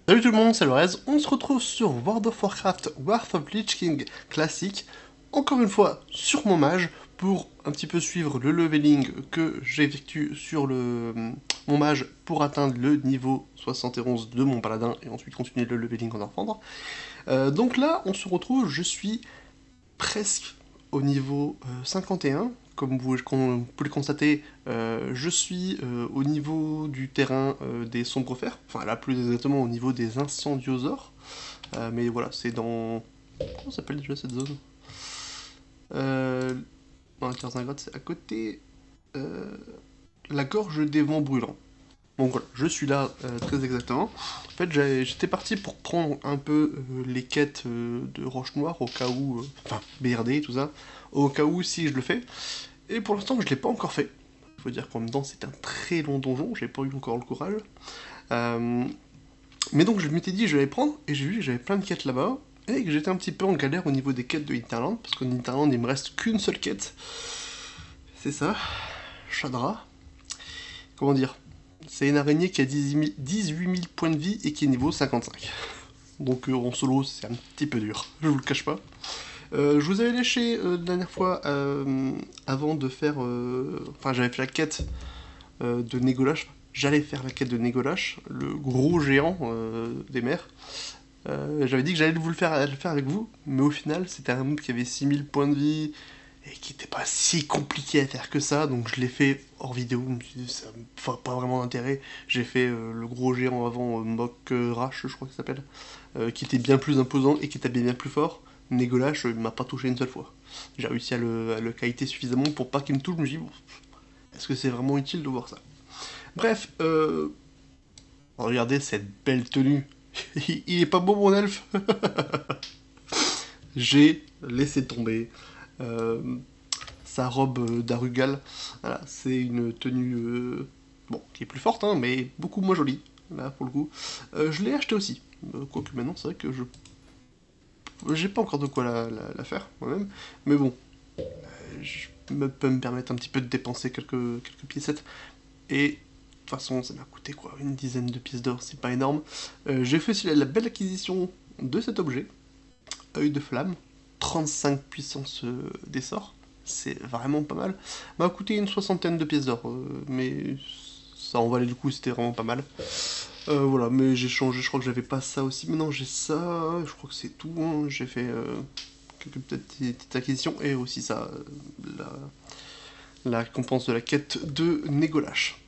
Salut tout le monde, c'est Lorez, on se retrouve sur World of Warcraft Wrath of Lich King classique, encore une fois sur mon mage, pour un petit peu suivre le leveling que j'effectue sur mon mage pour atteindre le niveau 71 de mon paladin et ensuite continuer le leveling en Orfandre. Donc là, on se retrouve, je suis presque au niveau 51. Comme vous pouvez le constater, je suis au niveau du terrain des sombres fers, enfin là plus exactement au niveau des incendiosors, mais voilà, c'est dans... Comment s'appelle déjà cette zone Dans Kerzingrad, c'est à côté... la gorge des vents brûlants. Donc voilà, je suis là très exactement. En fait, j'étais parti pour prendre un peu les quêtes de Roche Noire, au cas où... enfin, BRD et tout ça, au cas où si je le fais. Et pour l'instant, je ne l'ai pas encore fait. Il faut dire qu'en même temps, c'est un très long donjon, j'ai pas eu encore le courage. Mais donc, je m'étais dit, je vais les prendre, et j'ai vu que j'avais plein de quêtes là-bas, et que j'étais un petit peu en galère au niveau des quêtes de Hinterland, parce qu'en Hinterland, il me reste qu'une seule quête. C'est ça, Shadra. Comment dire? C'est une araignée qui a 18 000 points de vie et qui est niveau 55. Donc en solo, c'est un petit peu dur, je vous le cache pas. Je vous avais lâché la dernière fois, avant de faire... Enfin, j'avais fait la quête de Négolash. J'allais faire la quête de Négolash, le gros géant des mers. J'avais dit que j'allais le faire avec vous, mais au final, c'était un mob qui avait 6000 points de vie et qui n'était pas si compliqué à faire que ça, donc je l'ai fait hors vidéo. Je me suis dit, ça n'a pas vraiment d'intérêt. J'ai fait le gros géant avant, Mok Rash, je crois que ça s'appelle, qui était bien plus imposant et qui était bien plus fort. Négolash, il m'a pas touché une seule fois. J'ai réussi à le qualité suffisamment pour pas qu'il me touche, je me dis, bon, est-ce que c'est vraiment utile de voir ça? Bref, regardez cette belle tenue. Il est pas beau mon elfe. J'ai laissé tomber sa robe d'Arugal. Voilà, c'est une tenue, bon, qui est plus forte, hein, mais beaucoup moins jolie, là, pour le coup. Je l'ai acheté aussi. Quoique maintenant, c'est vrai que j'ai pas encore de quoi la faire, moi-même. Mais bon, je peux me permettre un petit peu de dépenser quelques piécettes. Et de toute façon, ça m'a coûté quoi, une dizaine de pièces d'or, c'est pas énorme. J'ai fait aussi la belle acquisition de cet objet, œil de flamme, 35 puissance des sorts, c'est vraiment pas mal. M'a coûté une soixantaine de pièces d'or, mais ça en valait le coup, c'était vraiment pas mal. Voilà, mais j'ai changé, je crois que j'avais pas ça aussi, maintenant j'ai ça, je crois que c'est tout, hein. J'ai fait quelques petites acquisitions, et aussi ça, la récompense de la quête de Négolash.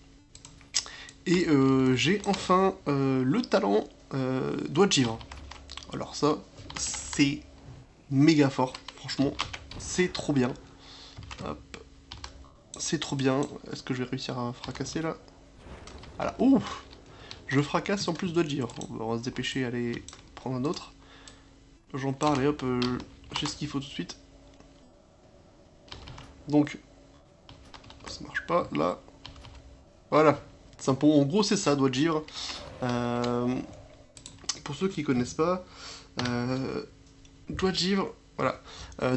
Et j'ai enfin le talent doigt de givre. Alors ça, c'est méga fort, franchement, c'est trop bien. Hop, c'est trop bien. Est-ce que je vais réussir à fracasser là? Voilà, ouf! Je fracasse en plus doigt de givre. On va se dépêcher, aller prendre un autre. J'en parle et hop, j'ai ce qu'il faut tout de suite. Donc, ça marche pas, là. Voilà. En gros, c'est ça, doigt de givre. Pour ceux qui connaissent pas, doigt de givre, voilà,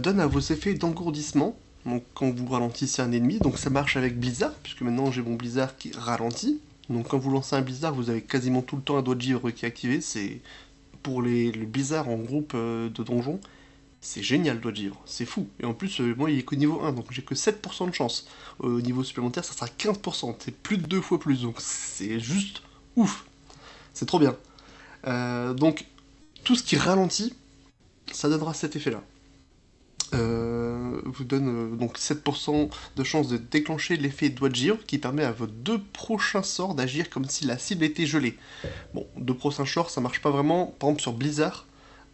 donne à vos effets d'engourdissement. Donc quand vous ralentissez un ennemi, donc ça marche avec Blizzard, puisque maintenant j'ai mon Blizzard qui ralentit. Donc quand vous lancez un Blizzard, vous avez quasiment tout le temps un doigt de givre qui est activé. C'est pour le Blizzard en groupe de donjons, c'est génial, doigt de givre, c'est fou. Et en plus, moi il est qu'au niveau 1, donc j'ai que 7% de chance. Au niveau supplémentaire, ça sera 15%, c'est plus de 2 fois plus, donc c'est juste ouf. C'est trop bien. Donc tout ce qui ralentit, ça donnera cet effet-là. Vous donne donc 7% de chance de déclencher l'effet doigt de givre qui permet à vos deux prochains sorts d'agir comme si la cible était gelée. Bon, deux prochains sorts ça marche pas vraiment. Par exemple sur Blizzard,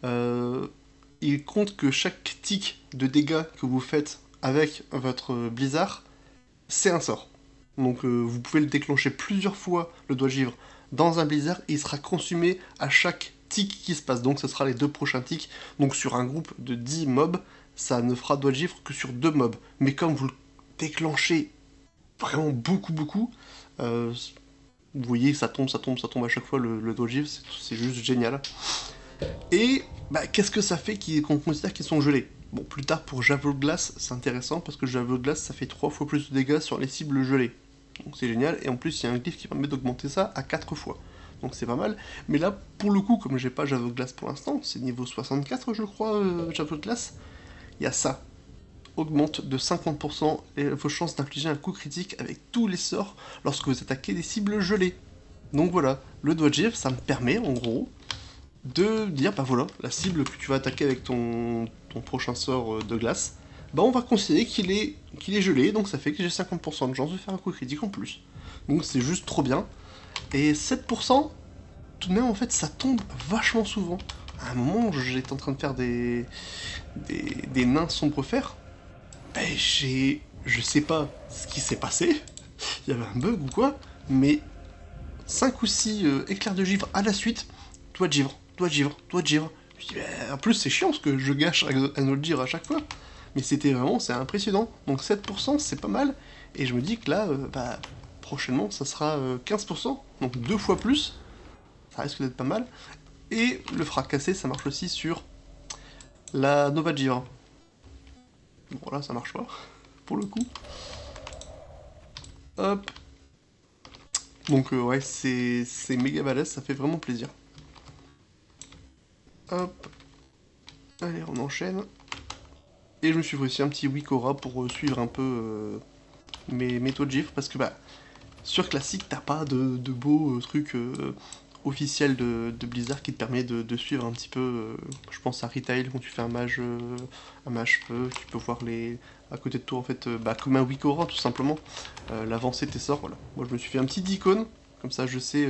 il compte que chaque tic de dégâts que vous faites avec votre Blizzard, c'est un sort. Donc vous pouvez le déclencher plusieurs fois le doigt de givre dans un Blizzard et il sera consumé à chaque tic qui se passe. Donc ce sera les deux prochains tics. Donc sur un groupe de 10 mobs, ça ne fera doigt de givre que sur 2 mobs. Mais comme vous le déclenchez vraiment beaucoup, vous voyez ça tombe à chaque fois le doigt de givre, c'est juste génial. Et bah, qu'est-ce que ça fait qu'on considère qu'ils sont gelés? Bon, plus tard pour Javelot de glace, c'est intéressant parce que Javelot de glace ça fait 3 fois plus de dégâts sur les cibles gelées. Donc c'est génial, et en plus il y a un glyphe qui permet d'augmenter ça à 4 fois. donc c'est pas mal. Mais là, pour le coup, comme j'ai pas Javelot de glace pour l'instant, c'est niveau 64 je crois, Javelot de glace, il y a ça. Augmente de 50% vos chances d'infliger un coup critique avec tous les sorts lorsque vous attaquez des cibles gelées. Donc voilà, le doigt de givre, ça me permet en gros de dire, bah voilà, la cible que tu vas attaquer avec ton prochain sort de glace, bah on va considérer qu'il est gelé, donc ça fait que j'ai 50% de chance de faire un coup critique en plus. Donc c'est juste trop bien. Et 7%, tout de même en fait ça tombe vachement souvent. À un moment j'étais en train de faire des nains sombre fer, ben je sais pas ce qui s'est passé, il y avait un bug ou quoi, mais 5 ou 6 éclairs de givre à la suite, doigt de givre, doigt de givre, doigt de givre. Je dis, en plus c'est chiant parce que je gâche un autre givre à chaque fois. Mais c'était vraiment, c'est impressionnant. Donc 7% c'est pas mal. Et je me dis que là, bah, prochainement ça sera 15%, donc 2 fois plus. Ça risque d'être pas mal. Et le fracassé ça marche aussi sur la Nova de givre. Bon là ça marche pas, pour le coup. Hop. Donc ouais, c'est méga balèze, ça fait vraiment plaisir. Hop. Allez, on enchaîne. Et je me suis fait aussi un petit Wikora pour suivre un peu mes taux de gifs, parce que bah, sur classique, t'as pas de beaux trucs officiels de Blizzard qui te permet de suivre un petit peu, je pense à Retail, quand tu fais un mage feu, tu peux voir à côté de toi en fait, bah, comme un Wikora tout simplement, l'avancée de tes sorts, voilà. Moi je me suis fait un petit icône, comme ça je sais,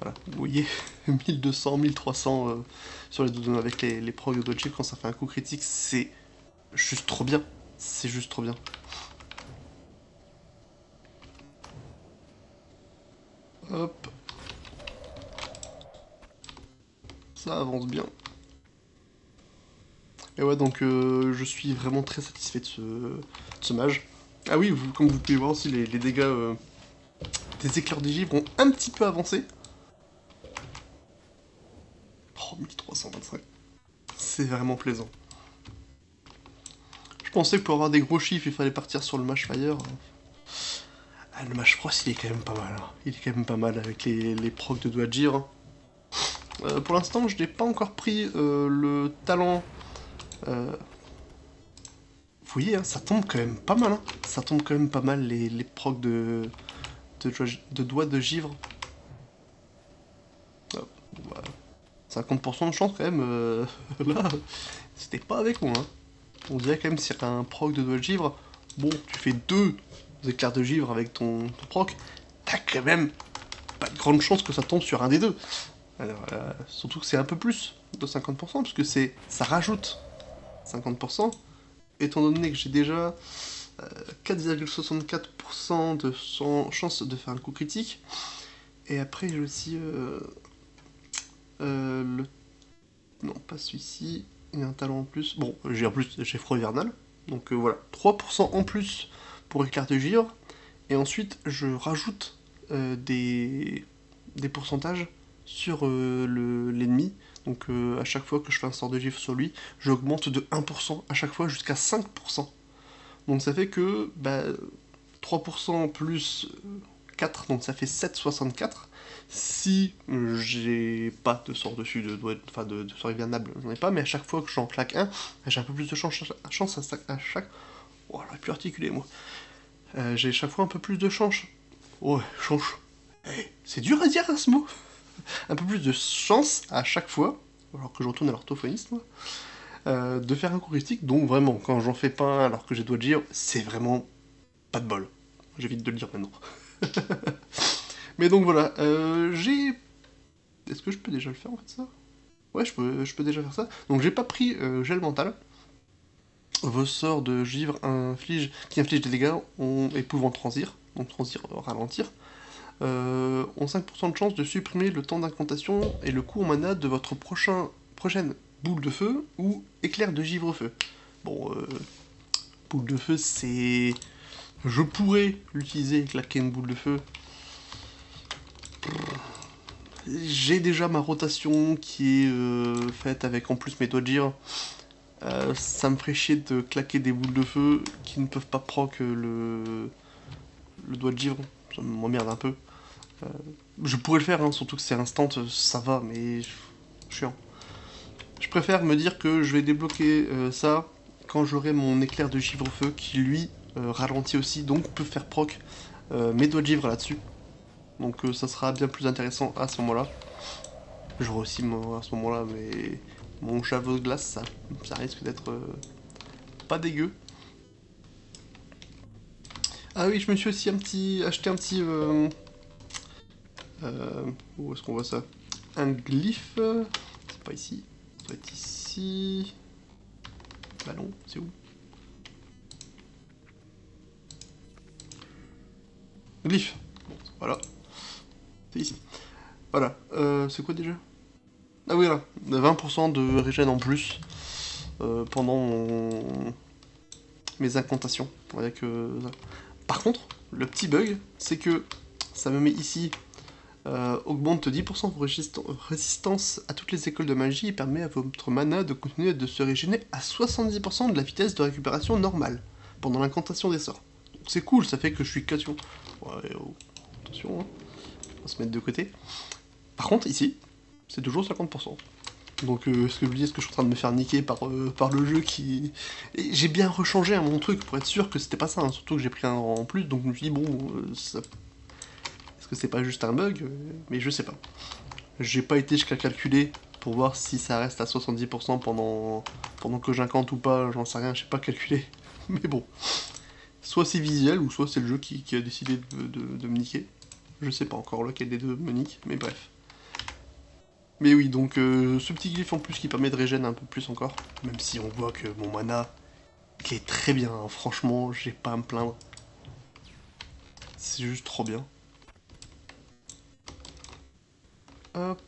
voilà, vous voyez, 1200, 1300 sur les deux avec les procs de dodge quand ça fait un coup critique, c'est juste trop bien, c'est juste trop bien. Hop. Ça avance bien. Et ouais, donc je suis vraiment très satisfait de ce mage. Ah oui, comme vous pouvez voir aussi, les dégâts des éclairs des givres ont un petit peu avancé. Oh, 1325. C'est vraiment plaisant. Je pensais que pour avoir des gros chiffres, il fallait partir sur le mage fire. Ah, le mage frost, il est quand même pas mal. Hein. Il est quand même pas mal avec les procs de doigt de givre. Pour l'instant, je n'ai pas encore pris le talent. Vous voyez, hein, ça tombe quand même pas mal. Hein. Ça tombe quand même pas mal les procs de doigts de givre. Oh, bah, 50% de chance quand même. Là, c'était pas avec moi. Hein. On dirait quand même si t'as un proc de doigt de givre, bon, tu fais 2 éclairs de givre avec ton proc, t'as quand même pas de grande chance que ça tombe sur un des deux. Alors, surtout que c'est un peu plus de 50%, puisque ça rajoute 50%, étant donné que j'ai déjà 4,64% de chance de faire un coup critique, et après j'ai aussi le... Non, pas celui-ci, il y a un talent en plus. Bon, j'ai froid hivernal, donc voilà, 3% en plus pour éclair de givre, et ensuite je rajoute des pourcentages sur l'ennemi. Donc à chaque fois que je fais un sort de gifle sur lui, j'augmente de 1% à chaque fois jusqu'à 5%. Donc ça fait que bah, 3% plus 4, donc ça fait 7,64. Si j'ai pas de sort dessus, de sort hivernable, j'en ai pas, mais à chaque fois que j'en claque un, j'ai un peu plus de chance à chaque... Oh, j'aurais pu articuler moi. J'ai chaque fois un peu plus de chance. Ouais, chance. Hey, c'est dur à dire hein, ce mot. Un peu plus de chance à chaque fois, alors que je retourne à l'orthophoniste, moi, de faire un coup critique. Donc vraiment, quand j'en fais pas un alors que j'ai doigt de givre, c'est vraiment pas de bol. J'évite de le dire maintenant. Mais donc voilà, j'ai... Est-ce que je peux déjà le faire en fait ça? Ouais, je peux déjà faire ça. Donc j'ai pas pris gel mental. Vos sorts de givre qui infligent des dégâts et pouvant transir, donc transir, ralentir, ont 5% de chance de supprimer le temps d'incantation et le coût en mana de votre prochaine boule de feu ou éclair de givre-feu. Bon, boule de feu, c'est... Je pourrais l'utiliser et claquer une boule de feu. J'ai déjà ma rotation qui est faite avec en plus mes doigts de givre. Ça me ferait chier de claquer des boules de feu qui ne peuvent pas proc le doigt de givre. Ça m'emmerde un peu. Je pourrais le faire, hein, surtout que c'est instant, ça va, mais... chiant. Je préfère me dire que je vais débloquer ça quand j'aurai mon éclair de givre-feu qui, lui, ralentit aussi, donc peut faire proc mes doigts de givre là-dessus. Donc ça sera bien plus intéressant à ce moment-là. J'aurai aussi à ce moment-là, mais mon javelot de glace, ça risque d'être pas dégueu. Ah oui, je me suis aussi acheté un petit... où est-ce qu'on voit ça? Un glyphe. C'est pas ici. Ça doit être ici. Bah non, c'est où? Glyphe. Bon, voilà. C'est ici. Voilà. C'est quoi déjà? Ah oui, là. 20% de régène en plus pendant mes incantations. Avec, Par contre, le petit bug, c'est que ça me met ici augmente 10% vos résistance à toutes les écoles de magie et permet à votre mana de continuer de se régénérer à 70% de la vitesse de récupération normale pendant l'incantation des sorts. C'est cool, ça fait que je suis quasiment... Ouais, oh, attention, hein. On va se mettre de côté. Par contre, ici, c'est toujours 50%. Donc, ce que je dis, est-ce que je suis en train de me faire niquer par le jeu qui... J'ai bien rechangé mon truc pour être sûr que c'était pas ça, hein. Surtout que j'ai pris un rang en plus, donc je me suis dit, bon, ça... Est-ce que c'est pas juste un bug? Mais je sais pas. J'ai pas été jusqu'à calculer pour voir si ça reste à 70% pendant que j'incante ou pas, j'en sais rien, je sais pas calculer. Mais bon. Soit c'est visuel, ou soit c'est le jeu qui a décidé de me niquer. Je sais pas encore lequel des deux me nique, mais bref. Mais oui, donc ce petit glyphe en plus qui permet de régénérer un peu plus encore. Même si on voit que mon mana, qui est très bien, hein. Franchement, j'ai pas à me plaindre. C'est juste trop bien. Hop.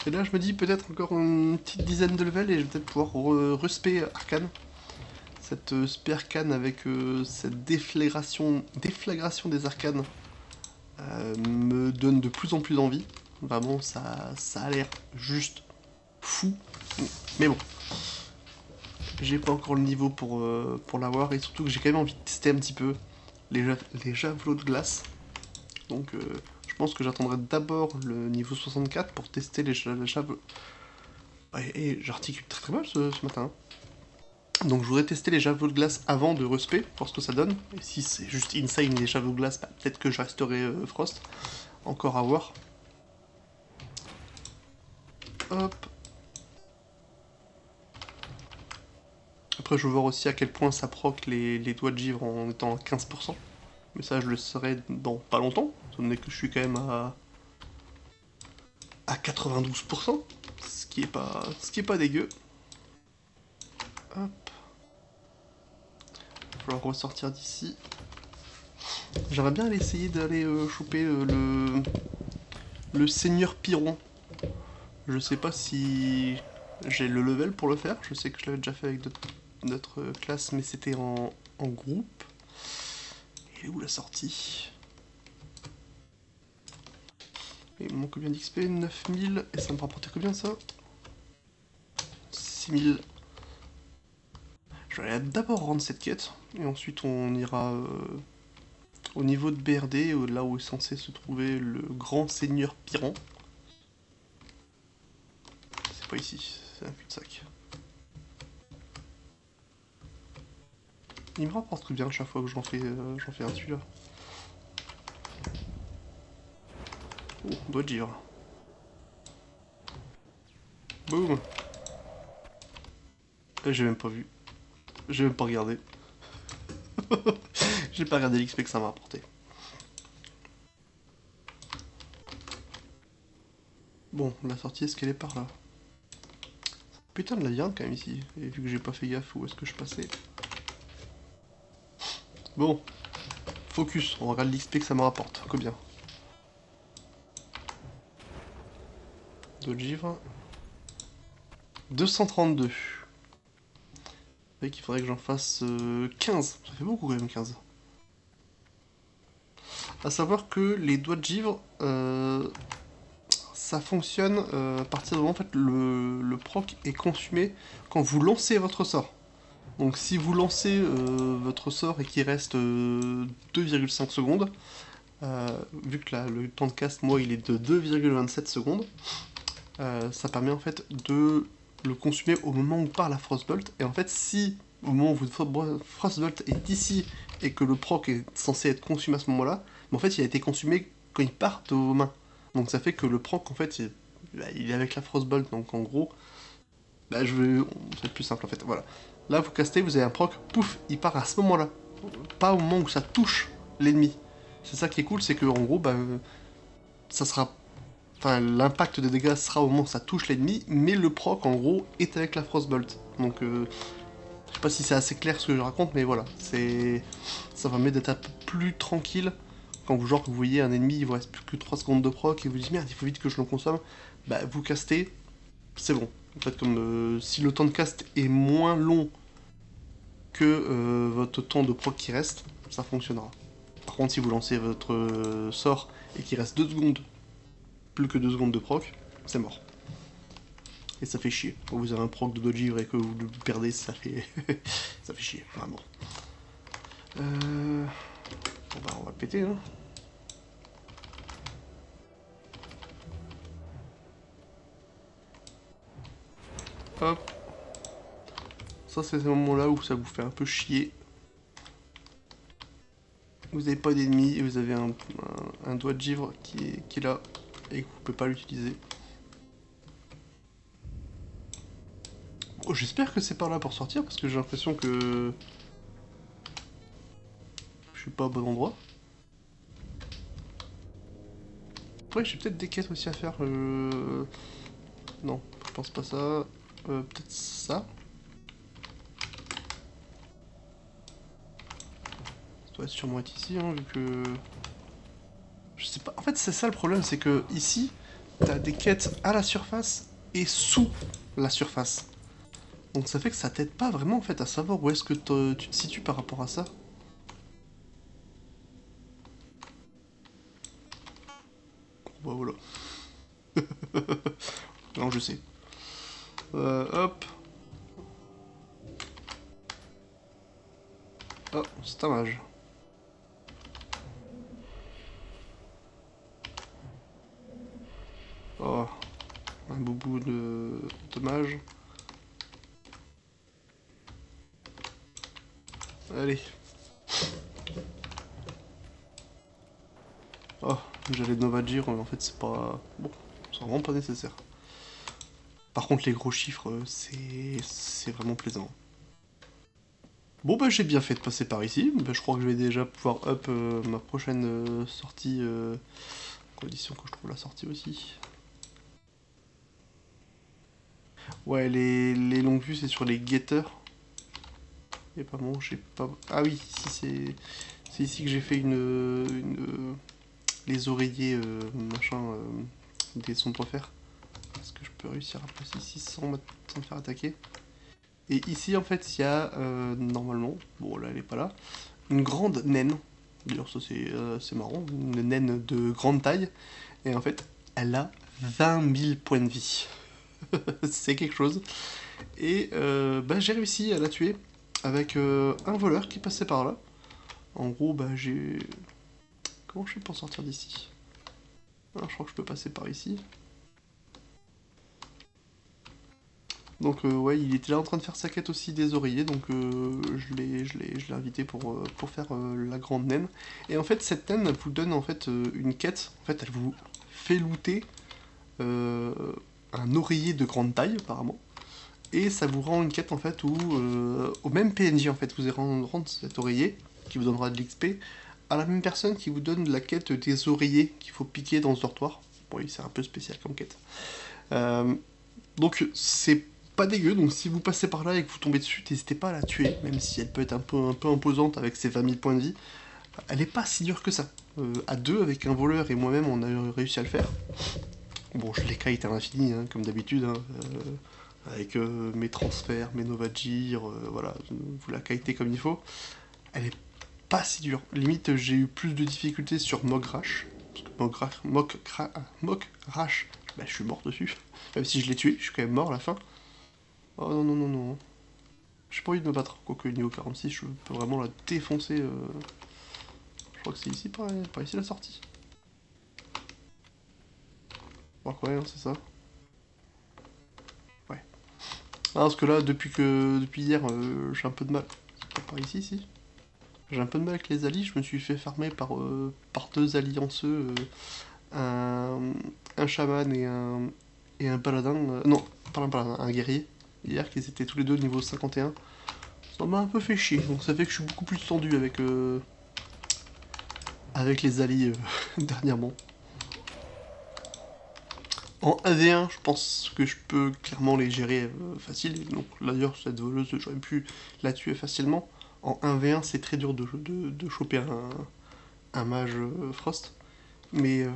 Et là je me dis peut-être encore une petite dizaine de levels et je vais peut-être pouvoir respect Arcane. Cette spé Arcane avec cette déflagration des arcanes me donne de plus en plus envie. Vraiment ça a l'air juste fou. Mais bon. J'ai pas encore le niveau pour l'avoir et surtout que j'ai quand même envie de tester un petit peu les javelots de glace. Donc je pense que j'attendrai d'abord le niveau 64 pour tester les javelots. Et j'articule très très mal ce matin. Donc je voudrais tester les javelots de glace avant de respect, voir ce que ça donne. Et si c'est juste insane les javelots de glace, bah, peut-être que je resterai Frost. Encore à voir. Hop. Après je veux voir aussi à quel point ça proc les doigts de givre en étant à 15%. Mais ça je le saurai dans pas longtemps, étant donné que je suis quand même à 92%, ce qui est pas dégueu. Hop. Il va falloir ressortir d'ici. J'aimerais bien essayer d'aller choper le Seigneur Piron. Je sais pas si j'ai le level pour le faire, je sais que je l'avais déjà fait avec d'autres classes, mais c'était en groupe. Et où la sortie? Et il me manque combien d'XP? 9000, et ça me rapportait combien ça? 6000. Je vais d'abord rendre cette quête, et ensuite on ira au niveau de BRD, là où est censé se trouver le grand seigneur Piran. C'est pas ici, c'est un cul-de-sac. Il me rapporte bien à chaque fois que j'en fais un celui-là. Oh, doigt de givre. Boum. J'ai même pas vu. J'ai même pas regardé. J'ai pas regardé l'XP que ça m'a rapporté. Bon, la sortie, est-ce qu'elle est par là? Putain de la viande quand même ici. Et vu que j'ai pas fait gaffe où est-ce que je passais. Bon. Focus, on regarde l'XP que ça me rapporte. Combien? Doigt de givre. 232. Et qu'il faudrait que j'en fasse 15. Ça fait beaucoup quand même 15. A savoir que les doigts de givre, ça fonctionne à partir du moment où en fait, le proc est consumé quand vous lancez votre sort. Donc si vous lancez votre sort et qu'il reste 2,5 secondes, vu que le temps de cast, moi, il est de 2,27 secondes, ça permet en fait de le consumer au moment où part la Frostbolt. Et en fait, si au moment où votre Frostbolt est ici et que le proc est censé être consumé à ce moment-là, mais en fait, il a été consumé quand il part de vos mains. Donc ça fait que le proc, en fait, il est avec la Frostbolt. Donc en gros, là, c'est plus simple en fait. Voilà. Là, vous castez, vous avez un proc, pouf, il part à ce moment-là. Pas au moment où ça touche l'ennemi. C'est ça qui est cool, c'est que en gros, bah, ça sera. Enfin, l'impact des dégâts sera au moment où ça touche l'ennemi, mais le proc, en gros, est avec la Frostbolt. Donc, je sais pas si c'est assez clair ce que je raconte, mais voilà. Ça permet d'être un peu plus tranquille quand vous, genre, vous voyez un ennemi, il vous reste plus que 3 secondes de proc, et vous dites merde, il faut vite que je le consomme. Bah, vous castez, c'est bon. En fait, comme si le temps de cast est moins long que votre temps de proc qui reste, ça fonctionnera. Par contre, si vous lancez votre sort et qu'il reste 2 secondes, plus que 2 secondes de proc, c'est mort. Et ça fait chier. Quand vous avez un proc de dodge et que vous le perdez, ça fait ça fait chier, vraiment. Bon bah on va le péter, hein. Hop. Ça c'est ce moment-là où ça vous fait un peu chier. Vous n'avez pas d'ennemis et vous avez un doigt de givre qui est là et que vous ne pouvez pas l'utiliser. Bon, j'espère que c'est par là pour sortir parce que j'ai l'impression que je suis pas au bon endroit. Ouais, j'ai peut-être des quêtes aussi à faire. Non, je pense pas ça. Peut-être ça. Ça doit sûrement être ici, hein, vu que... Je sais pas. En fait, c'est ça le problème, c'est que ici, t'as des quêtes à la surface et sous la surface. Donc ça fait que ça t'aide pas vraiment en fait à savoir où est-ce que tu te situes par rapport à ça. Bon, bah voilà. Non, je sais. Hop. Oh, c'est un mage. Oh, un boubou de mage. Allez. Oh, j'allais de Novagir, mais en fait c'est pas... Bon, c'est vraiment pas nécessaire. Par contre les gros chiffres, c'est vraiment plaisant. Bon bah j'ai bien fait de passer par ici, bah, je crois que je vais déjà pouvoir up ma prochaine sortie, condition que je trouve la sortie aussi. Ouais, les longues vues c'est sur les guetteurs. Et pas bon, j'ai pas... Ah oui, ici c'est ici que j'ai fait les oreillers machin des sombres-fers. Est-ce que je peux réussir à passer ici sans me faire attaquer? Et ici en fait il y a normalement, bon là elle est pas là, une grande naine. D'ailleurs ça c'est marrant, une naine de grande taille. Et en fait elle a 20 000 points de vie. C'est quelque chose. Et bah, j'ai réussi à la tuer avec un voleur qui passait par là. En gros bah j'ai... Comment je fais pour sortir d'ici? Ah, je crois que je peux passer par ici. Donc ouais, il était là en train de faire sa quête aussi des oreillers, donc je l'ai invité pour faire la grande naine. Et en fait, cette naine vous donne en fait une quête. En fait, elle vous fait looter un oreiller de grande taille, apparemment. Et ça vous rend une quête en fait où, au même PNJ en fait, vous allez rendre cet oreiller, qui vous donnera de l'XP, à la même personne qui vous donne la quête des oreillers qu'il faut piquer dans ce dortoir. Bon, oui, c'est un peu spécial comme quête. Donc c'est pas dégueu, donc si vous passez par là et que vous tombez dessus, n'hésitez pas à la tuer, même si elle peut être un peu imposante avec ses 20 000 points de vie. Elle est pas si dure que ça. À deux, avec un voleur et moi-même, on a réussi à le faire. Bon, je l'ai kite à l'infini, hein, comme d'habitude, hein, avec mes transferts, mes Novagir, voilà, vous la kitez comme il faut. Elle est pas si dure. Limite, j'ai eu plus de difficultés sur Mogrash. Parce que Mokrash, bah, je suis mort dessus. Même si je l'ai tué, je suis quand même mort à la fin. Oh non, non, non, non. J'ai pas envie de me battre. Quoique niveau 46, je peux vraiment la défoncer. Je crois que c'est ici, par ici la sortie. Bon, ouais, hein, c'est ça. Ouais. Ah, parce que là, depuis hier, j'ai un peu de mal. C'est pas par ici, si. J'ai un peu de mal avec les alliés, je me suis fait farmer par deux allianceux, un chaman et un paladin. Non, pas un paladin, un guerrier. Hier, qu'ils étaient tous les deux niveau 51. Ça m'a un peu fait chier, donc ça fait que je suis beaucoup plus tendu avec les alliés dernièrement. En 1v1, je pense que je peux clairement les gérer facile. Donc là d'ailleurs, cette voleuse, j'aurais pu la tuer facilement. En 1v1, c'est très dur de choper un mage Frost. Mais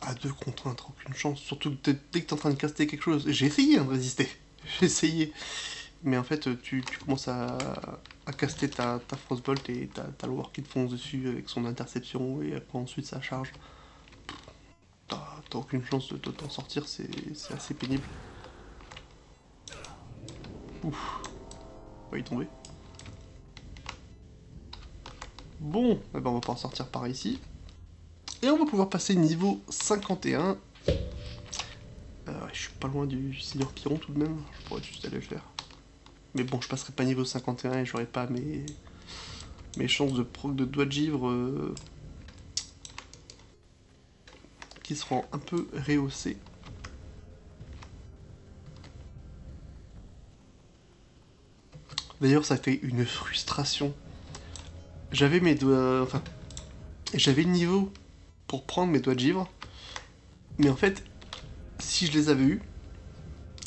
à 2 contre 1, t'as aucune chance. Surtout que dès que t'es en train de caster quelque chose. J'ai essayé hein, de résister. J'ai essayé. Mais en fait, tu commences à caster ta Frostbolt et t'as le War qui te fonce dessus avec son interception. Et après, ensuite, ça charge. T'as aucune chance de t'en sortir, c'est assez pénible. Ouf. On va y tomber. Bon, eh ben on va pouvoir sortir par ici. Et on va pouvoir passer niveau 51. Je suis pas loin du Seigneur Piron tout de même. Je pourrais juste aller le faire. Mais bon, je passerai pas niveau 51 et j'aurai pas mes chances de proc de doigt de givre qui seront un peu rehaussées. D'ailleurs, ça a été une frustration. J'avais mes doigts... Enfin, j'avais le niveau pour prendre mes doigts de givre. Mais en fait, si je les avais eus,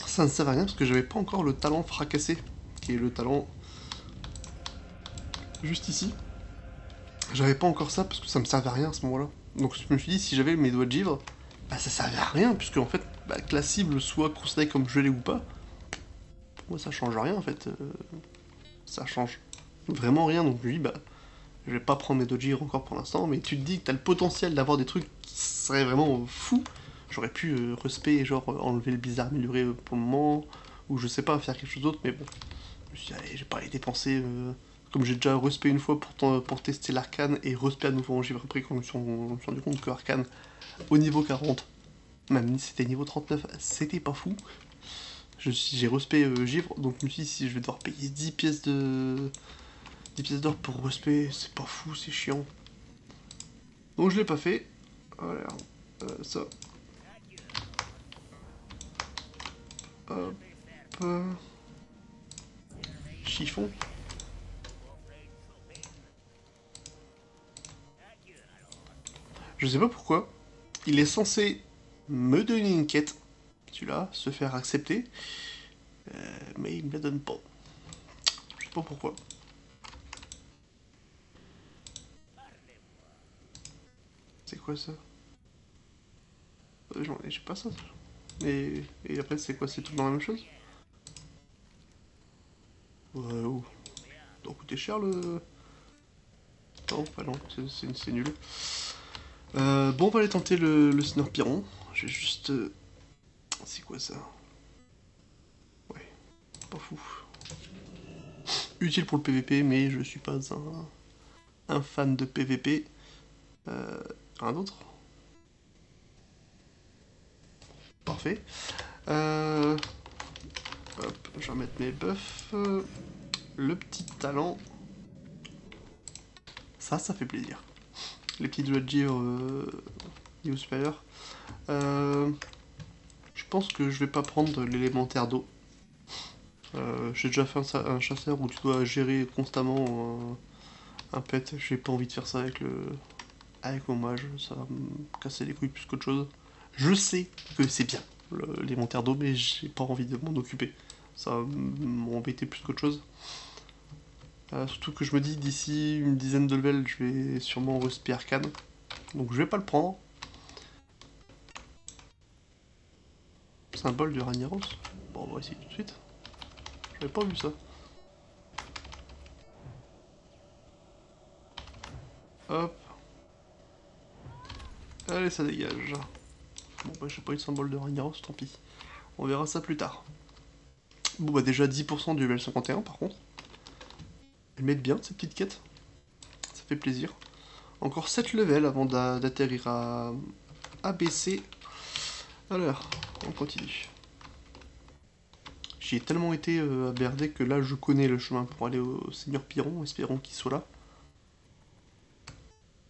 ça ne servait à rien parce que j'avais pas encore le talent fracassé. Qui est le talent... juste ici. J'avais pas encore ça parce que ça me servait à rien à ce moment-là. Donc je me suis dit, si j'avais mes doigts de givre, bah ça servait à rien, puisque en fait, bah, que la cible soit considérée comme gelée ou pas, pour moi ça change rien en fait. Ça change vraiment rien, donc je me dis, bah, je vais pas prendre mes doigts de givre encore pour l'instant, mais tu te dis que t'as le potentiel d'avoir des trucs qui seraient vraiment fous. J'aurais pu respect, genre enlever le bizarre amélioré pour le moment, ou je sais pas, faire quelque chose d'autre, mais bon. Je me suis dit, allez, j'ai pas les dépenser. Comme j'ai déjà respect une fois pour tester l'arcane et respect à nouveau en givre après quand je me suis rendu compte que arcane au niveau 40, même si c'était niveau 39, c'était pas fou. J'ai respect givre, donc je me suis dit si je vais devoir payer 10 pièces d'or pour respect, c'est pas fou, c'est chiant. Donc je l'ai pas fait. Voilà, ça. Hop. Chiffon. Je sais pas pourquoi. Il est censé me donner une quête, celui-là, se faire accepter, mais il me la donne pas. Je sais pas pourquoi. C'est quoi ça? J'ai pas ça. Et après, c'est quoi? C'est tout dans la même chose? Ouais, oh. Ça doit coûter cher le... Non, pas non, c'est nul. Bon, on va aller tenter le Seigneur Piron. Je vais juste... C'est quoi ça? Ouais, pas fou. Utile pour le PVP, mais je suis pas un fan de PVP. Un autre? Parfait. Hop, je vais remettre mes buffs. Le petit talent. Ça fait plaisir. Les petits doigts de givre niveau supérieur. Je pense que je vais pas prendre l'élémentaire d'eau. J'ai déjà fait un chasseur où tu dois gérer constamment un pet. J'ai pas envie de faire ça avec mon mage. Ça va me casser les couilles plus qu'autre chose. Je sais que c'est bien l'élémentaire d'eau, mais j'ai pas envie de m'en occuper. Ça va m'embêter plus qu'autre chose. Surtout que je me dis d'ici une dizaine de levels, je vais sûrement respect arcane. Donc je vais pas le prendre. Symbole de Ragnaros. Bon, on va essayer tout de suite. J'avais pas vu ça. Hop. Allez, ça dégage. Bon, bah, j'ai pas eu de symbole de Ragnaros, tant pis. On verra ça plus tard. Bon, bah, déjà 10% du level 51 par contre. Elles mettent bien cette petite quête. Ça fait plaisir. Encore 7 levels avant d'atterrir à ABC. Alors, on continue. J'y ai tellement été à Berdé que là je connais le chemin pour aller au Seigneur Piron, espérons qu'il soit là.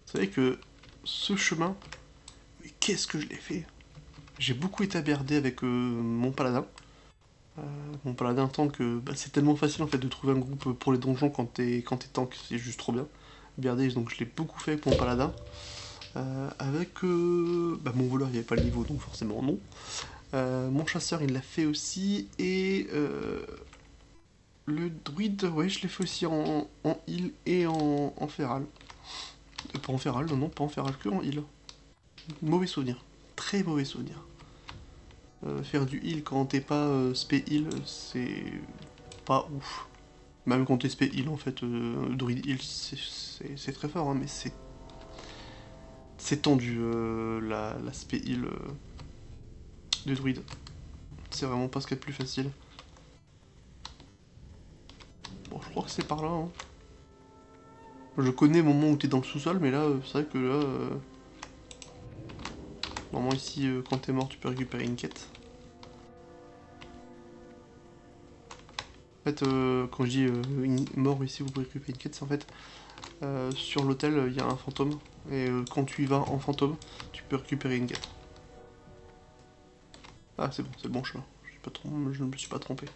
Vous savez que ce chemin, mais qu'est-ce que je l'ai fait? J'ai beaucoup été à Berdé avec mon paladin. Mon paladin tank, bah, c'est tellement facile en fait de trouver un groupe pour les donjons quand t'es tank, c'est juste trop bien. Berdé, donc je l'ai beaucoup fait avec mon paladin. Avec bah, mon voleur, il n'y avait pas le niveau, donc forcément non. Mon chasseur, il l'a fait aussi. Et le druide, ouais, je l'ai fait aussi en heal et en feral. Pas en feral, non, pas en feral, que en heal. Mauvais souvenir. Très mauvais souvenir. Faire du heal quand t'es pas spé heal, c'est pas ouf. Même quand t'es spé heal, en fait, druid heal, c'est très fort, hein, mais c'est tendu, la spé heal du druide. C'est vraiment pas ce qu'il y a de plus facile. Bon, je crois que c'est par là, hein. Je connais le moment où t'es dans le sous-sol, mais là, c'est vrai que là... Normalement ici, quand t'es mort, tu peux récupérer une quête. En fait, quand je dis mort ici, vous pouvez récupérer une quête, c'est en fait... sur l'hôtel, il y a un fantôme. Et quand tu y vas en fantôme, tu peux récupérer une quête. Ah, c'est bon chemin. Je ne me suis pas trompé.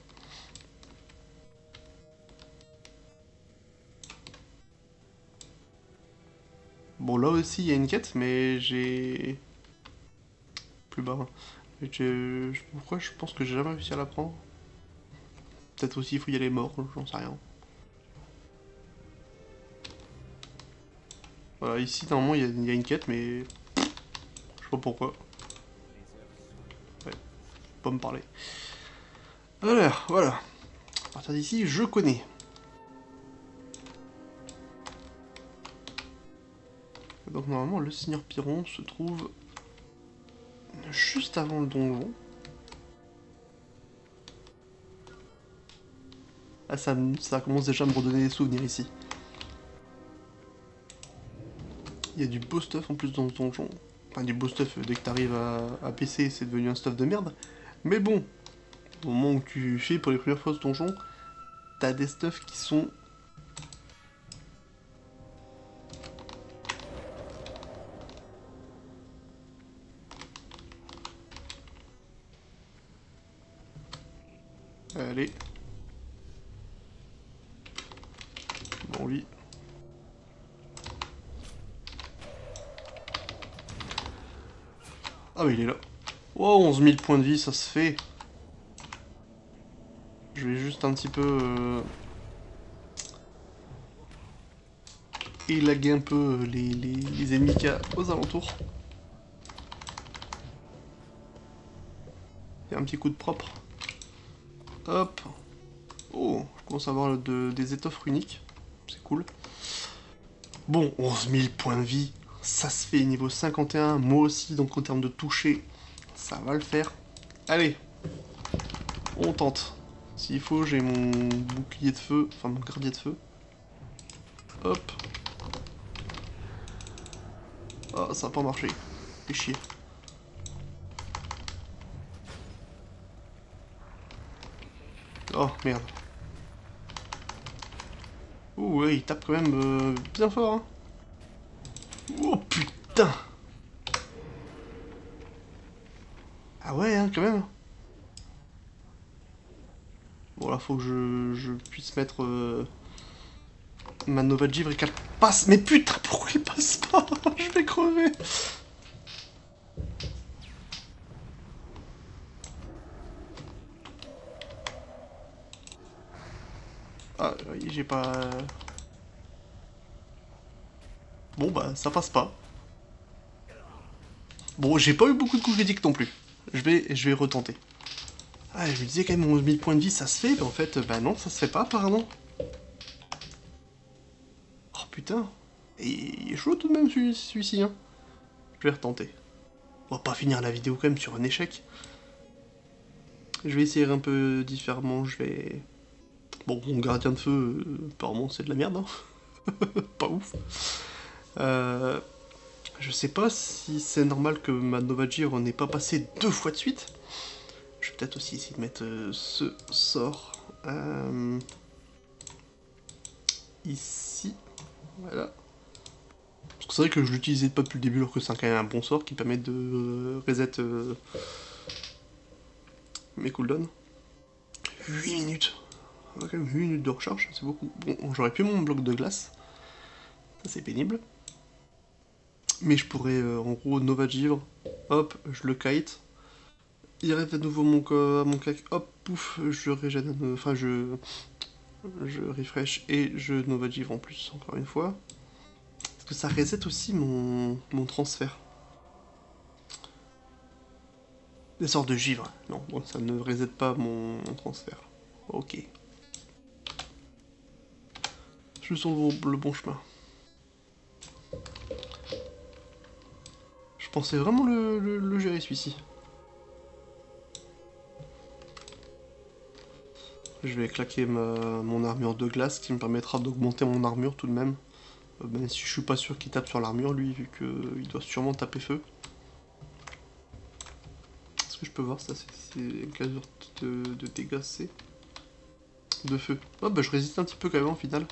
Bon, là aussi, il y a une quête, mais j'ai... Plus bas. Pourquoi je pense que j'ai jamais réussi à la prendre? Peut-être aussi il faut y aller mort, j'en sais rien. Voilà, ici, normalement, il y a une quête, mais... Je sais pas pourquoi. Ouais, pas me parler. Alors, voilà. À partir d'ici, je connais. Donc normalement, le Seigneur Piron se trouve juste avant le donjon. Ah, ça commence déjà à me redonner des souvenirs ici. Il y a du beau stuff en plus dans ce donjon. Enfin, du beau stuff, dès que t'arrives à PC, c'est devenu un stuff de merde. Mais bon, au moment où tu fais pour les premières fois ce donjon, t'as des stuffs qui sont... Allez. Bon, lui... Ah oui, il est là. Wow, 11 000 points de vie, ça se fait. Je vais juste un petit peu... élaguer un peu les ennemis qu'il y a aux alentours. Il y a un petit coup de propre. Hop. Oh, je commence à avoir des étoffes runiques. C'est cool. Bon, 11 000 points de vie. Ça se fait niveau 51. Moi aussi, donc en termes de toucher, ça va le faire. Allez. On tente. S'il faut, j'ai mon bouclier de feu. Enfin, mon gradient de feu. Hop. Ah, ça n'a pas marché. Fait chier. Oh, merde. Ouh, ouais, il tape quand même bien fort, hein. Oh, putain. Ah ouais, hein, quand même. Bon, là, faut que je puisse mettre ma Nova de Givre et qu'elle passe. Mais putain, pourquoi elle passe pas? Je vais crever. Ah, oui, j'ai pas... Bon, bah, ça passe pas. Bon, j'ai pas eu beaucoup de coups critiques non plus. Je vais retenter. Ah, je me disais quand même 11 000 points de vie, ça se fait, mais en fait, bah non, ça se fait pas apparemment. Oh putain. Et il est chaud tout de même celui-ci, hein. Je vais retenter. On va pas finir la vidéo quand même sur un échec. Je vais essayer un peu différemment, je vais... Bon, mon gardien de feu, apparemment c'est de la merde, hein. Pas ouf. Euh, je sais pas si c'est normal que ma Nova Givre n'ait pas passé 2 fois de suite. Je vais peut-être aussi essayer de mettre ce sort ici. Voilà. Parce que c'est vrai que je l'utilisais pas depuis le début, alors que c'est quand même un bon sort qui permet de reset mes cooldowns. 8 minutes. On a quand même 8 minutes de recharge, c'est beaucoup. Bon, j'aurais pu mon bloc de glace. Ça c'est pénible. Mais je pourrais en gros Nova Givre. Hop, je le kite. Il rêve à nouveau mon cac. Hop, pouf, je régène. Enfin, je refresh et je Nova Givre en plus, encore une fois. Parce que ça reset aussi mon transfert. Des sortes de givre. Non, bon, ça ne reset pas mon transfert. Ok. Je suis sur le bon chemin. Je pensais vraiment le gérer celui-ci. Je vais claquer mon armure de glace qui me permettra d'augmenter mon armure tout de même. Même si je suis pas sûr qu'il tape sur l'armure lui, vu qu'il doit sûrement taper feu. Est-ce que je peux voir ça? C'est quelle sorte de dégâts c'est? De feu. Oh bah je résiste un petit peu quand même en final.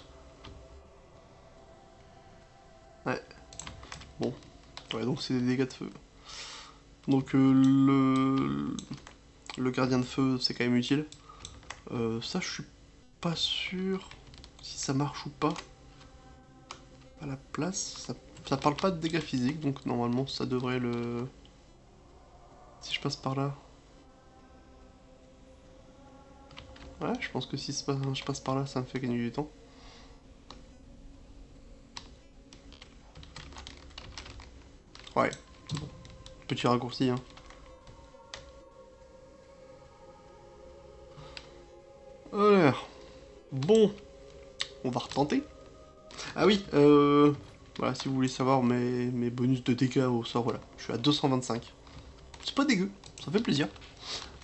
Ouais. Bon. Ouais, donc c'est des dégâts de feu. Donc le gardien de feu c'est quand même utile. Ça je suis pas sûr si ça marche ou pas. À la place, ça parle pas de dégâts physiques, donc normalement ça devrait le... Si je passe par là... Ouais, je pense que si je passe par là, ça me fait gagner du temps. Ouais. Bon. Petit raccourci, hein. Alors... Bon... On va retenter. Ah oui, voilà, si vous voulez savoir mes bonus de dégâts au sort, voilà. Je suis à 225. C'est pas dégueu, ça fait plaisir.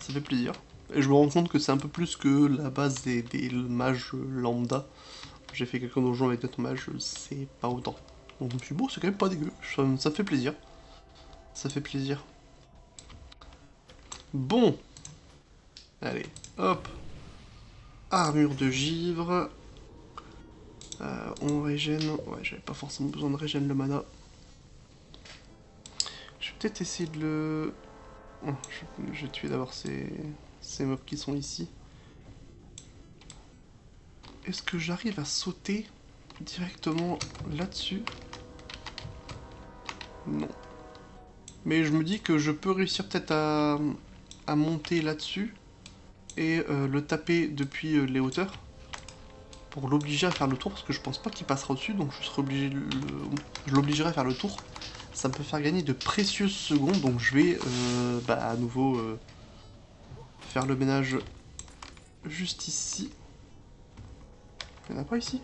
Ça fait plaisir. Et je me rends compte que c'est un peu plus que la base des mages lambda. J'ai fait quelques donjons avec d'autres mages, c'est pas autant. Donc je me suis dit, bon, c'est quand même pas dégueu, ça fait plaisir. Ça fait plaisir. Bon. Allez, hop. Armure de givre. On régène. Ouais, j'avais pas forcément besoin de régène le mana. Je vais peut-être essayer de le... Oh, je vais tuer d'abord ces mobs qui sont ici. Est-ce que j'arrive à sauter directement là-dessus? Non. Mais je me dis que je peux réussir peut-être à monter là-dessus et le taper depuis les hauteurs pour l'obliger à faire le tour, parce que je pense pas qu'il passera au-dessus, donc je l'obligerai à faire le tour. Ça me peut faire gagner de précieuses secondes, donc je vais à nouveau faire le ménage juste ici. Il n'y en a pas ici?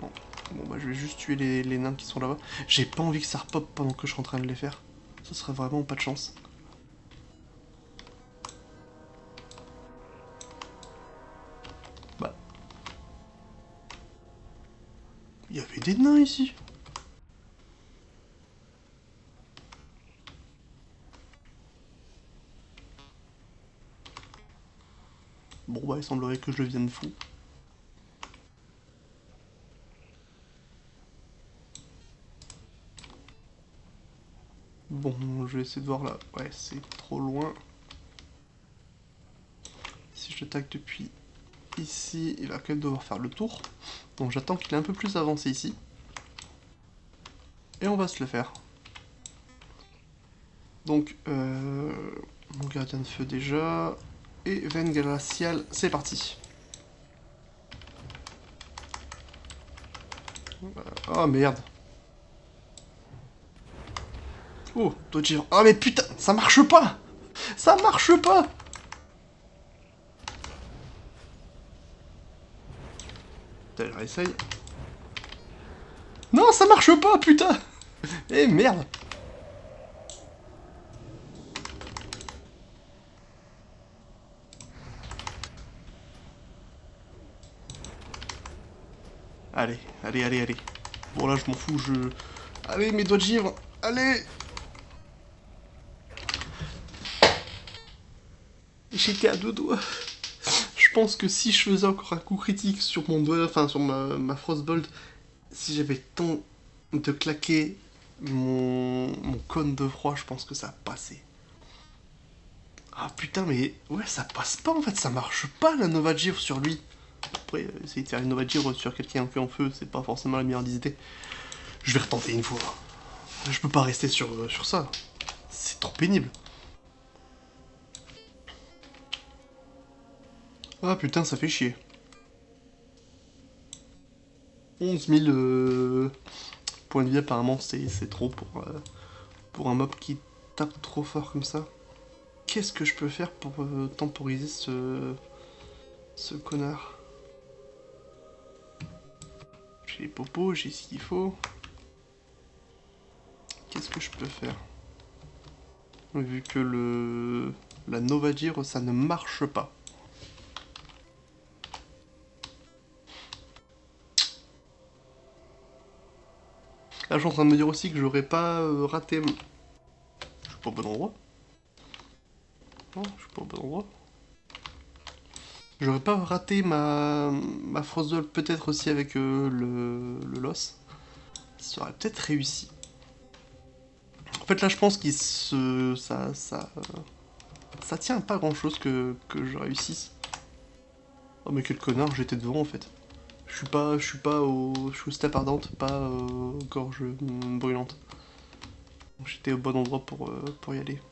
Non. Bon bah je vais juste tuer les nains qui sont là-bas. J'ai pas envie que ça repop pendant que je suis en train de les faire. Ce serait vraiment pas de chance. Bah. Il y avait des nains ici. Bon bah il semblerait que je devienne fou. Bon, je vais essayer de voir là. Ouais, c'est trop loin. Si je l'attaque depuis ici, il va quand même devoir faire le tour. Donc j'attends qu'il ait un peu plus avancé ici. Et on va se le faire. Donc, mon gardien de feu déjà. Et veine glaciale, c'est parti. Oh merde. Oh, dodger. Oh mais putain, ça marche pas. Ça marche pas. Putain, je réessaye. Non, ça marche pas, putain. Eh merde. Allez, allez, allez, allez. Bon là je m'en fous, Allez mes doigts de givre, allez. J'étais à 2 doigts. Je pense que si je faisais encore un coup critique sur mon doigt, enfin sur ma Frostbolt, si j'avais le temps de claquer mon cône de froid, je pense que ça passait. Ah putain, mais ouais, ça passe pas en fait, ça marche pas la Nova Givre sur lui. Après, essayer de faire une Nova Givre sur quelqu'un un peu en feu, c'est pas forcément la meilleure des idées. Je vais retenter une fois. Je peux pas rester sur ça. C'est trop pénible. Ah putain, ça fait chier. 11 000 points de vie apparemment, c'est trop pour un mob qui tape trop fort comme ça. Qu'est-ce que je peux faire pour temporiser ce connard? J'ai les popos, j'ai ce qu'il faut. Qu'est-ce que je peux faire? Vu que la Nova Givre, ça ne marche pas. Là, je suis en train de me dire aussi que j'aurais pas raté... Je suis pas au bon endroit. Non, je suis pas au bon endroit. J'aurais pas raté ma Frostbolt peut-être aussi avec le Loss. Ça aurait peut-être réussi. En fait là je pense ça tient à pas grand chose que je réussisse. Oh mais quel connard, j'étais devant en fait. Je suis au step ardente, pas gorge brûlante. J'étais au bon endroit pour y aller.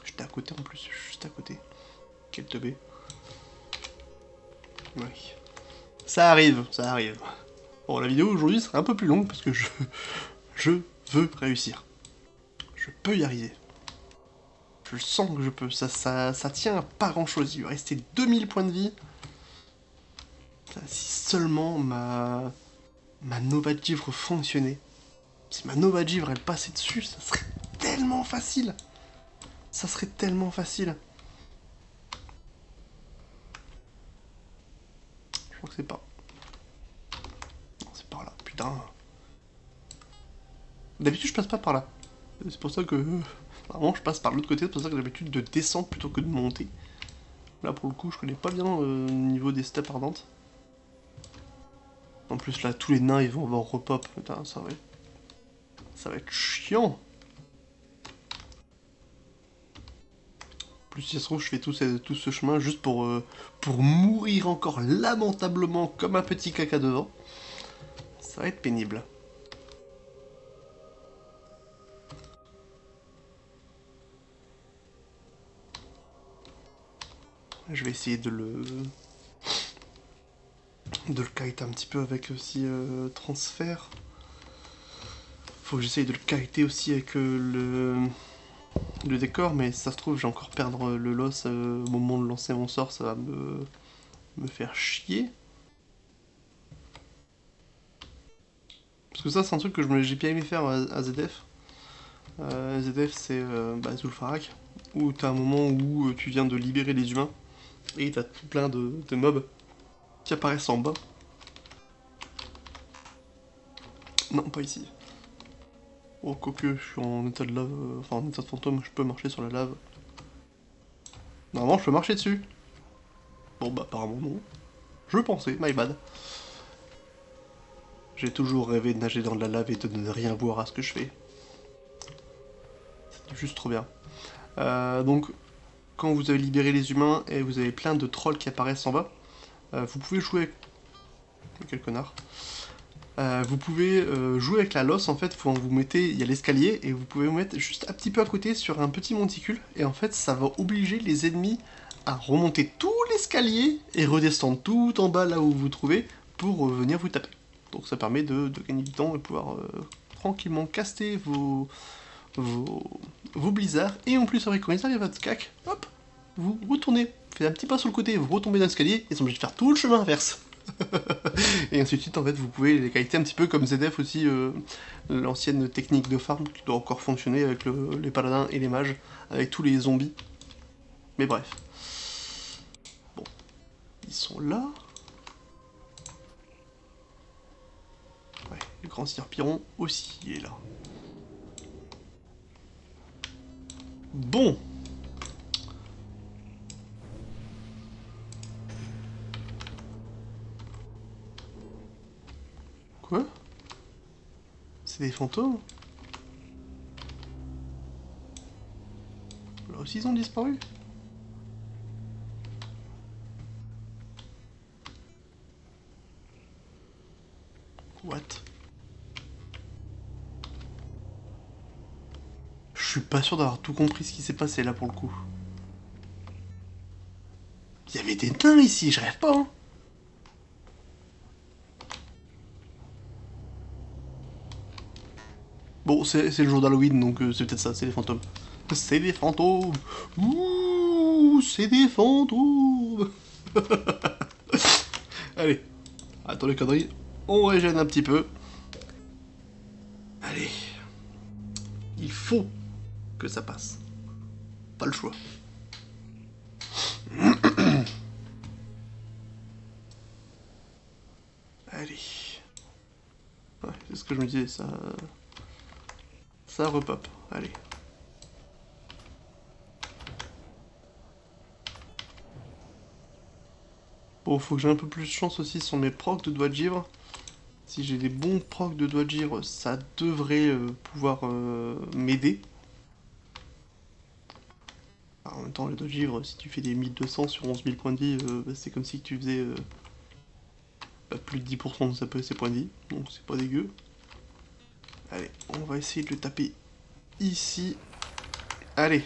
J'étais à côté en plus, juste à côté. Quel teubé. Ouais. Ça arrive, ça arrive. Bon, la vidéo aujourd'hui sera un peu plus longue parce que je veux réussir. Je peux y arriver. Je sens que je peux. Ça tient à pas grand chose. Il va rester 2000 points de vie. Si seulement ma Nova Givre fonctionnait. Si ma Nova Givre elle passait dessus, ça serait tellement facile. Ça serait tellement facile. Je crois que c'est pas. Non, c'est par là. Putain. D'habitude, je passe pas par là. C'est pour ça que... Normalement, je passe par l'autre côté. C'est pour ça que j'ai l'habitude de descendre plutôt que de monter. Là, pour le coup, je connais pas bien le niveau des steppes ardentes. En plus, là, tous les nains, ils vont avoir repop. Putain, ça va être chiant. En plus, si ça se trouve, je fais tout ce chemin juste pour mourir encore lamentablement comme un petit caca devant. Ça va être pénible. Je vais essayer de le kite un petit peu avec aussi transfert. Faut que j'essaye de le kiter aussi avec le décor, mais si ça se trouve, j'ai encore perdre le loss au moment de lancer mon sort, ça va me faire chier. Parce que ça, c'est un truc que j'ai bien aimé faire à ZF. ZF, c'est Zul'Farrak, où t'as un moment où tu viens de libérer les humains, et t'as tout plein de mobs qui apparaissent en bas. Non, pas ici. Oh, quoique, je suis en état de lave, enfin en état de fantôme, je peux marcher sur la lave. Normalement, je peux marcher dessus. Bon, bah, apparemment, non. Je pensais, my bad. J'ai toujours rêvé de nager dans de la lave et de ne rien voir à ce que je fais. C'est juste trop bien. Donc, quand vous avez libéré les humains et vous avez plein de trolls qui apparaissent en bas, vous pouvez jouer avec... Quel connard. Vous pouvez jouer avec la losse, en fait, vous mettez, il y a l'escalier, et vous pouvez vous mettre juste un petit peu à côté sur un petit monticule, et en fait, ça va obliger les ennemis à remonter tout l'escalier et redescendre tout en bas là où vous vous trouvez pour venir vous taper. Donc ça permet de gagner du temps et pouvoir tranquillement caster vos blizzards, et en plus, après, quand ils arrivent à votre cac, hop, vous retournez, faites un petit pas sur le côté, vous retombez dans l'escalier, et ils sont obligés de faire tout le chemin inverse. Et ainsi de suite, en fait, vous pouvez les qualités un petit peu comme ZF aussi, l'ancienne technique de farm qui doit encore fonctionner avec les paladins et les mages, avec tous les zombies. Mais bref. Bon. Ils sont là. Ouais. Le grand seigneur Piron aussi, il est là. Bon. Quoi? C'est des fantômes? Là aussi ils ont disparu? What? Je suis pas sûr d'avoir tout compris ce qui s'est passé là pour le coup. Il y avait des nains ici, je rêve pas hein. Bon, c'est le jour d'Halloween, donc c'est peut-être ça, c'est des fantômes. C'est des fantômes. Ouh, c'est des fantômes. Allez, attends les conneries, on régène un petit peu. Allez, il faut que ça passe. Pas le choix. Allez. Ouais, c'est ce que je me disais, ça... Ça repop, allez. Bon, faut que j'ai un peu plus de chance aussi sur mes procs de doigts de givre. Si j'ai des bons procs de doigts de givre, ça devrait pouvoir m'aider. En même temps, les doigts de givre, si tu fais des 1200 sur 11 000 points de vie, c'est comme si tu faisais plus de 10% de ses points de vie, donc c'est pas dégueu. Allez, on va essayer de le taper ici. Allez.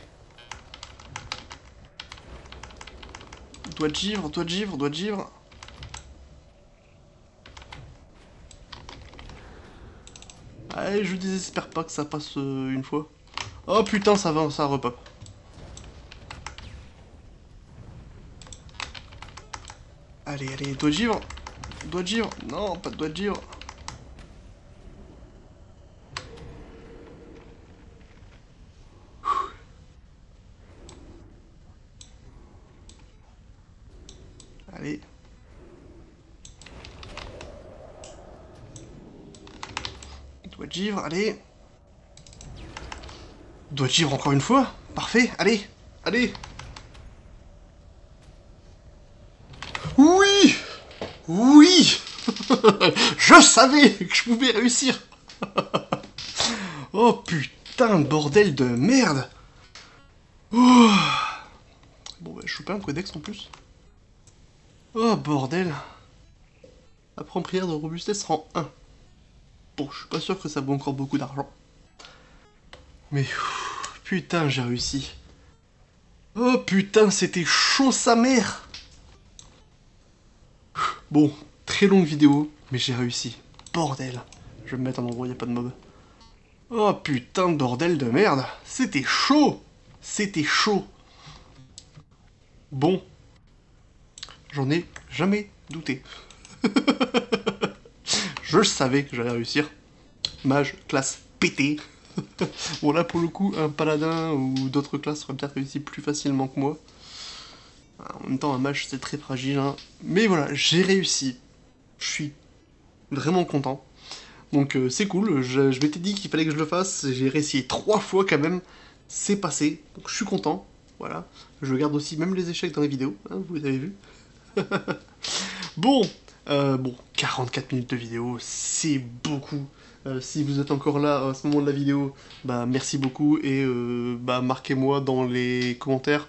Doigt de givre, doigt de givre, doigt de givre. Allez, je désespère pas que ça passe une fois. Oh putain, ça va, ça repop. Allez, allez, doigt de givre. Doigt de givre. Non, pas de doigt de givre. Allez. Doigt de givre, allez. Doigt de givre encore une fois. Parfait, allez. Allez. Oui. Oui. Je savais que je pouvais réussir. Oh putain, bordel de merde. Oh. Bon bah je chope un codex en plus. Oh bordel. Apprends prière de robustesse rang 1. Bon, je suis pas sûr que ça vaut encore beaucoup d'argent. Mais putain, j'ai réussi. Oh putain, c'était chaud sa mère. Bon, très longue vidéo, mais j'ai réussi. Bordel. Je vais me mettre à un endroit où il n'y a pas de mob. Oh putain de bordel de merde. C'était chaud. C'était chaud. Bon. J'en ai jamais douté. Je savais que j'allais réussir. Mage, classe pété. Bon là pour le coup, un paladin ou d'autres classes auraient peut-être réussi plus facilement que moi. En même temps, un mage c'est très fragile. Hein. Mais voilà, j'ai réussi. Je suis vraiment content. Donc c'est cool, je m'étais dit qu'il fallait que je le fasse. J'ai réessayé 3 fois quand même. C'est passé, donc je suis content. Voilà. Je garde aussi même les échecs dans les vidéos, hein, vous avez vu. Bon, 44 minutes de vidéo, c'est beaucoup. Si vous êtes encore là à ce moment de la vidéo, bah merci beaucoup et bah marquez-moi dans les commentaires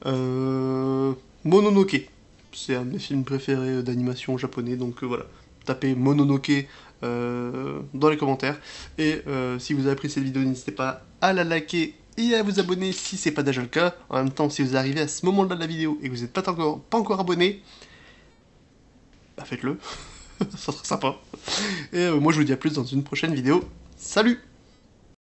Mononoke. C'est un de mes films préférés d'animation japonais, donc voilà. Tapez Mononoke dans les commentaires. Et si vous avez apprécié cette vidéo, n'hésitez pas à la liker et à vous abonner si c'est pas déjà le cas. En même temps, si vous arrivez à ce moment-là de la vidéo et que vous n'êtes pas encore abonné, bah faites-le, ça sera sympa. Et moi je vous dis à plus dans une prochaine vidéo. Salut!